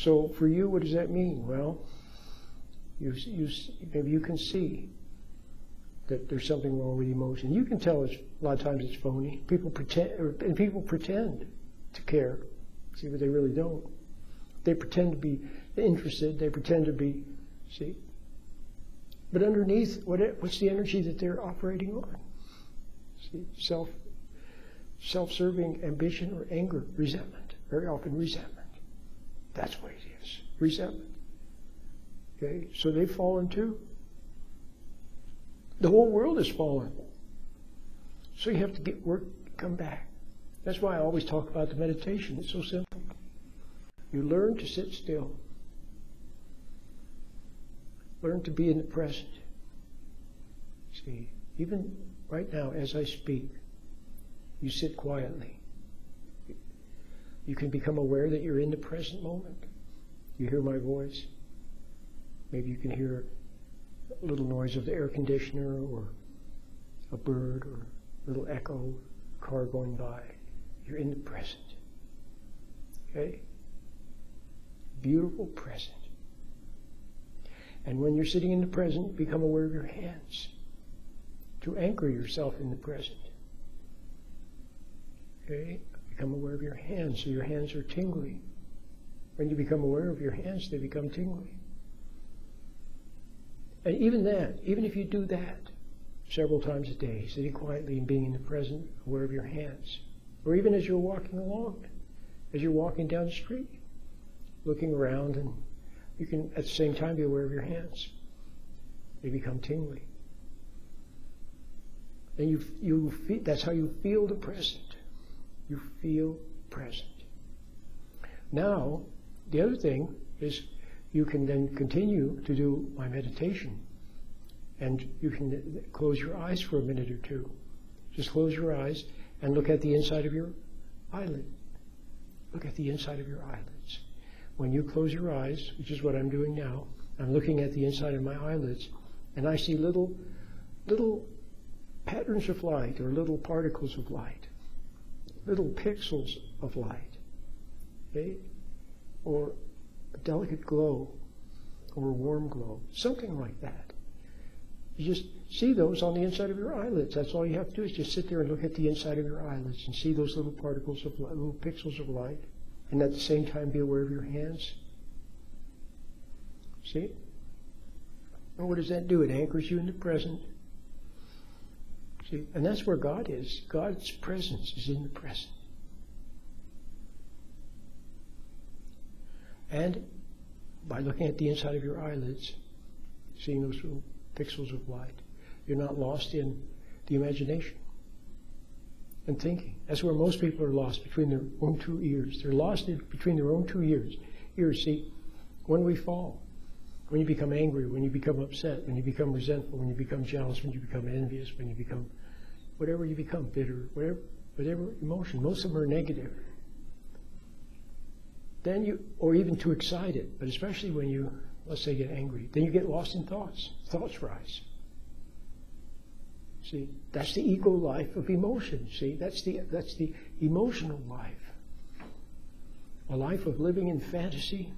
So for you, what does that mean? Well, maybe you can see that there's something wrong with emotion. You can tell a lot of times it's phony. People pretend to care, see, but they really don't. They pretend to be interested. They pretend to be, see. But underneath, what's the energy that they're operating on? See, self-serving ambition or anger, resentment. Very often resentment. That's what it is, resentment. Okay, so they've fallen too. The whole world has fallen. So you have to come back. That's why I always talk about the meditation. It's so simple. You learn to sit still. Learn to be in the present. See, even right now as I speak, you sit quietly. You can become aware that you're in the present moment. You hear my voice. Maybe you can hear a little noise of the air conditioner or a bird or a little echo, a car going by. You're in the present. Okay? Beautiful present. And when you're sitting in the present, become aware of your hands. To anchor yourself in the present. Okay? Become aware of your hands, so your hands are tingly. When you become aware of your hands, they become tingly. And even if you do that several times a day, sitting quietly and being in the present, aware of your hands, or even as you're walking along, as you're walking down the street, looking around, and you can at the same time be aware of your hands. They become tingly. And that's how you feel the present. You feel present. Now, the other thing is you can then continue to do my meditation. And you can close your eyes for a minute or two. Just close your eyes and look at the inside of your eyelid. Look at the inside of your eyelids. When you close your eyes, which is what I'm doing now, I'm looking at the inside of my eyelids, and I see little patterns of light or little particles of light. Little pixels of light, okay? Or a delicate glow, or a warm glow, something like that. You just see those on the inside of your eyelids. That's all you have to do is just sit there and look at the inside of your eyelids and see those little particles of light, little pixels of light, and at the same time be aware of your hands. See? And what does that do? It anchors you in the present. See? And that's where God is. God's presence is in the present. And by looking at the inside of your eyelids, seeing those little pixels of light, you're not lost in the imagination and thinking. That's where most people are lost, between their own two ears. They're lost between their own two ears. See, when we fall, when you become angry, when you become upset, when you become resentful, when you become jealous, when you become envious, when you become whatever you become, bitter, whatever emotion, most of them are negative. Then or even too excited, but especially when you, let's say, get angry, then you get lost in thoughts. Thoughts rise. See, that's the ego life of emotion. See, that's the emotional life. A life of living in fantasy,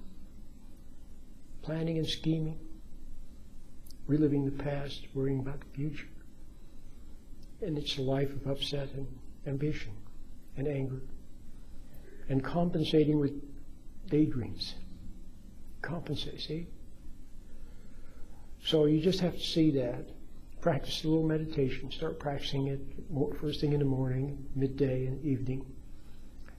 planning and scheming, reliving the past, worrying about the future. And it's a life of upset and ambition and anger and compensating with daydreams. Compensate, see? So you just have to see that. Practice a little meditation. Start practicing it first thing in the morning, midday, and evening.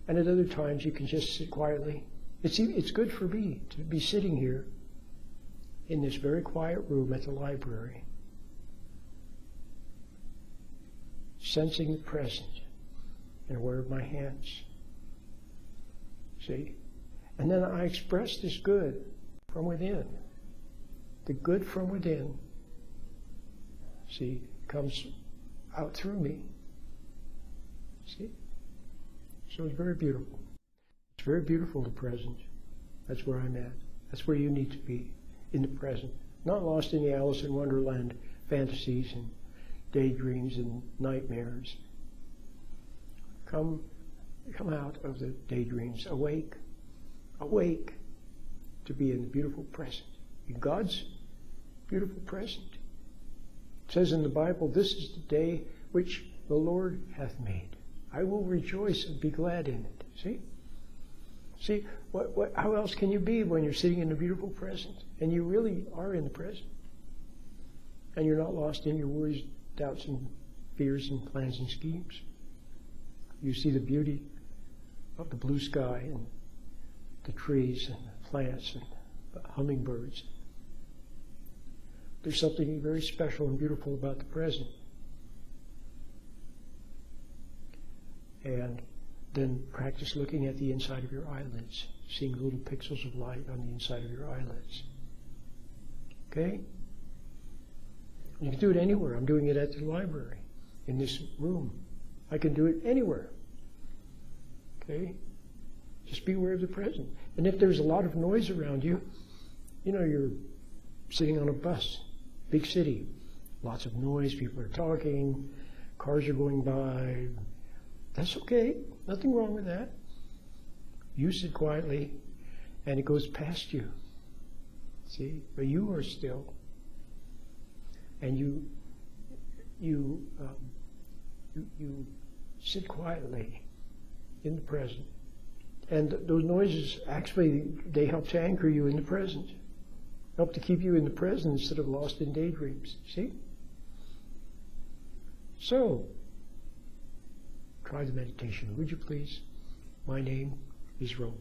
And at other times you can just sit quietly. It's good for me to be sitting here in this very quiet room at the library, sensing the present and aware of my hands. See? And then I express this good from within. The good from within, see, comes out through me. See? So it's very beautiful. It's very beautiful, the present. That's where I'm at. That's where you need to be, in the present. Not lost in the Alice in Wonderland fantasies and daydreams and nightmares. Come out of the daydreams. Awake. Awake. to be in the beautiful present, in God's beautiful present. It says in the Bible, this is the day which the Lord hath made. I will rejoice and be glad in it. See? See, how else can you be when you're sitting in the beautiful present? And you really are in the present. And you're not lost in your worries, doubts, and fears, and plans and schemes. You see the beauty of the blue sky and the trees and the plants and the hummingbirds. There's something very special and beautiful about the present. And then practice looking at the inside of your eyelids, seeing little pixels of light on the inside of your eyelids. Okay? You can do it anywhere. I'm doing it at the library, in this room. I can do it anywhere. Okay? Just be aware of the present. And if there's a lot of noise around you, you know, you're sitting on a bus, big city, lots of noise, people are talking, cars are going by. That's okay. Nothing wrong with that. You sit quietly, and it goes past you. See? But you are still. And you sit quietly in the present. And those noises, actually, they help to anchor you in the present. Help to keep you in the present instead of lost in daydreams. See? So, try the meditation, would you please? My name is Roland.